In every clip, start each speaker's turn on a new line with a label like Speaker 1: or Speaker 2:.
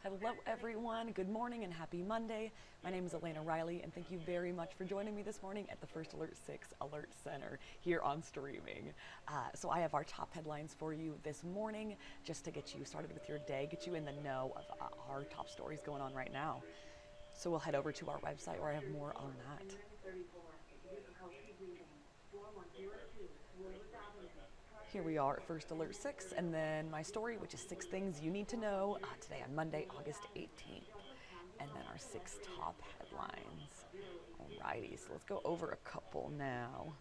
Speaker 1: Hello everyone, good morning and happy Monday. My name is Elena Riley and thank you very much for joining me this morning at the First Alert 6 Alert Center here on streaming. So I have our top headlines for you this morning just to get you started with your day, get you in the know of our top stories going on right now. So we'll head over to our website where I have more on that. Here we are at First Alert 6, and then my story, which is 6 things you need to know today on Monday, August 18th. And then our 6 top headlines. Alrighty, so let's go over a couple now.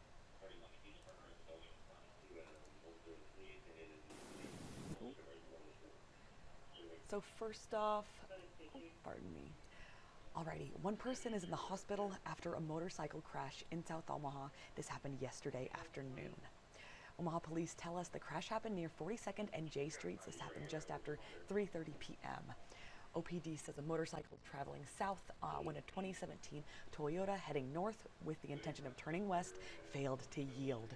Speaker 1: So first off, pardon me. Alrighty, one person is in the hospital after a motorcycle crash in South Omaha. This happened yesterday afternoon. Omaha police tell us the crash happened near 42nd and J Streets. This happened just after 3:30 p.m. OPD says a motorcycle traveling south when a 2017 Toyota heading north with the intention of turning west failed to yield.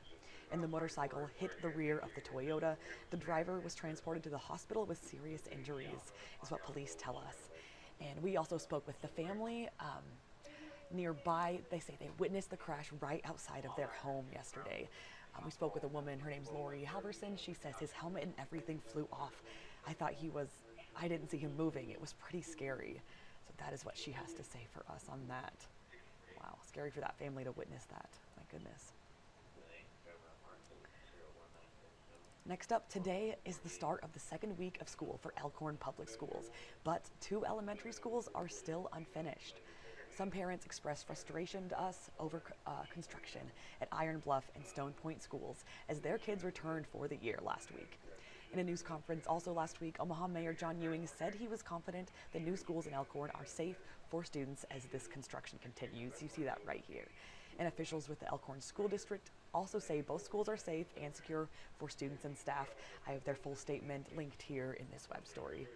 Speaker 1: And the motorcycle hit the rear of the Toyota. The driver was transported to the hospital with serious injuries, is what police tell us. And we also spoke with the family nearby. They say they witnessed the crash right outside of their home yesterday. We spoke with a woman, her name's Lori Halverson. She says his helmet and everything flew off. I didn't see him moving. It was pretty scary. So that is what she has to say for us on that. Wow, scary for that family to witness that. My goodness. Next up, today is the start of the second week of school for Elkhorn Public Schools, but 2 elementary schools are still unfinished. Some parents expressed frustration to us over construction at Iron Bluff and Stone Point schools as their kids returned for the year last week. In a news conference also last week, Omaha Mayor John Ewing said he was confident the new schools in Elkhorn are safe for students as this construction continues. You see that right here. And officials with the Elkhorn School District also say both schools are safe and secure for students and staff. I have their full statement linked here in this web story.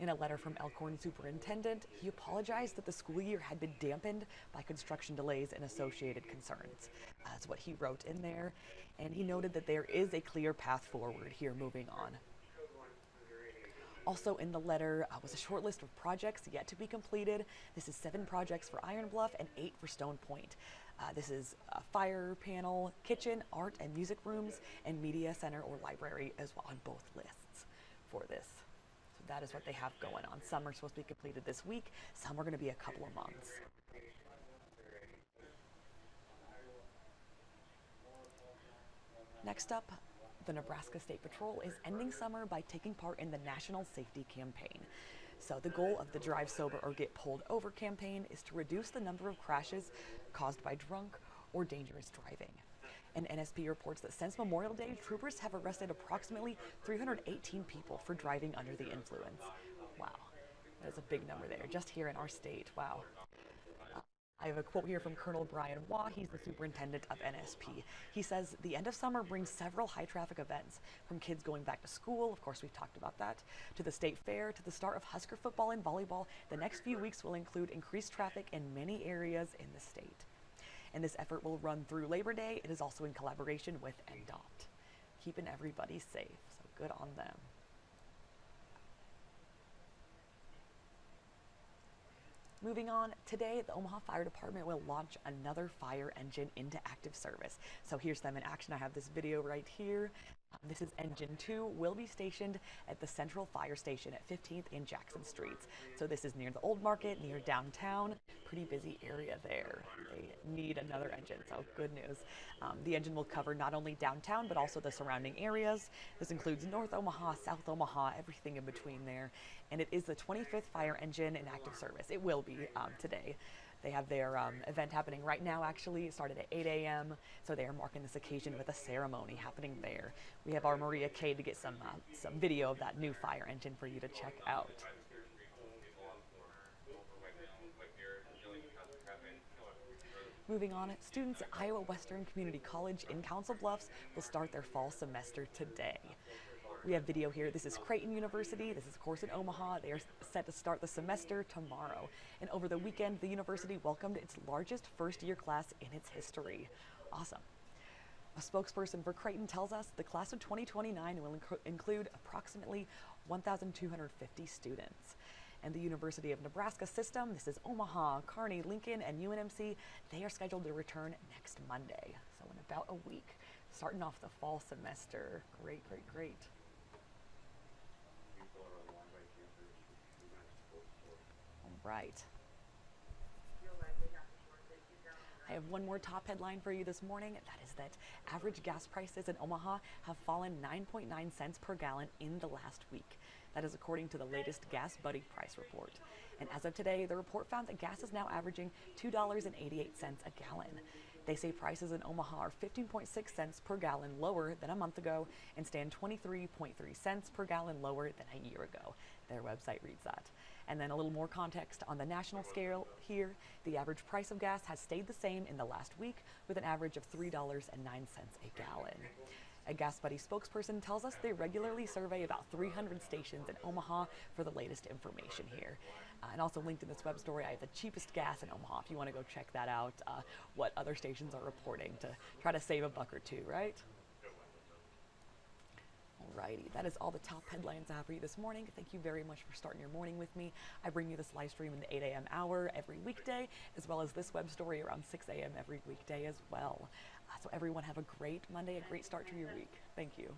Speaker 1: In a letter from Elkhorn Superintendent, he apologized that the school year had been dampened by construction delays and associated concerns. That's what he wrote in there, and he noted that there is a clear path forward here moving on. Also in the letter was a short list of projects yet to be completed. This is 7 projects for Iron Bluff and 8 for Stone Point. This is a fire panel, kitchen, art and music rooms, and media center or library as well on both lists for this. That is what they have going on. Some are supposed to be completed this week. Some are going to be a couple of months. Next up, the Nebraska State Patrol is ending summer by taking part in the National Safety Campaign. So the goal of the Drive Sober or Get Pulled Over campaign is to reduce the number of crashes caused by drunk or dangerous driving. And NSP reports that since Memorial Day, troopers have arrested approximately 318 people for driving under the influence. Wow, that is a big number there, just here in our state. Wow. I have a quote here from Colonel Brian Waugh. He's the superintendent of NSP. He says, the end of summer brings several high traffic events, from kids going back to school, of course we've talked about that, to the state fair, to the start of Husker football and volleyball. The next few weeks will include increased traffic in many areas in the state. And this effort will run through Labor Day. It is also in collaboration with NDOT, keeping everybody safe, so good on them. Moving on, today the Omaha Fire Department will launch another fire engine into active service. So here's them in action. I have this video right here. This is Engine 2, will be stationed at the Central Fire Station at 15th and Jackson Streets. So this is near the Old Market, near downtown. Pretty busy area there. They need another engine, so good news. The engine will cover not only downtown, but also the surrounding areas. This includes North Omaha, South Omaha, everything in between there. And it is the 25th fire engine in active service. It will be today. They have their event happening right now, actually. It started at 8 a.m., so they are marking this occasion with a ceremony happening there. We have our Maria Kay to get some video of that new fire engine for you to check out. Moving on, students at Iowa Western Community College in Council Bluffs will start their fall semester today. We have video here. This is Creighton University. This is a course in Omaha. They are set to start the semester tomorrow. And over the weekend, the university welcomed its largest first-year class in its history. Awesome. A spokesperson for Creighton tells us the class of 2029 will include approximately 1,250 students. And the University of Nebraska system, this is Omaha, Kearney, Lincoln, and UNMC, they are scheduled to return next Monday, so in about a week, starting off the fall semester. Great, great, great. All right. I have one more top headline for you this morning. That is that average gas prices in Omaha have fallen 9.9 cents per gallon in the last week. That is according to the latest Gas Buddy price report. And as of today, the report found that gas is now averaging $2.88 a gallon. They say prices in Omaha are 15.6 cents per gallon lower than a month ago and stand 23.3 cents per gallon lower than a year ago. Their website reads that. And then a little more context on the national scale here. The average price of gas has stayed the same in the last week with an average of $3.09 a gallon. A Gas Buddy spokesperson tells us they regularly survey about 300 stations in Omaha for the latest information here. And also linked in this web story, I have the cheapest gas in Omaha if you want to go check that out, what other stations are reporting to try to save a buck or two, right? Alrighty, that is all the top headlines I have for you this morning. Thank you very much for starting your morning with me. I bring you this live stream in the 8 a.m. hour every weekday, as well as this web story around 6 a.m. every weekday as well. So everyone have a great Monday, a great start to your week. Thank you.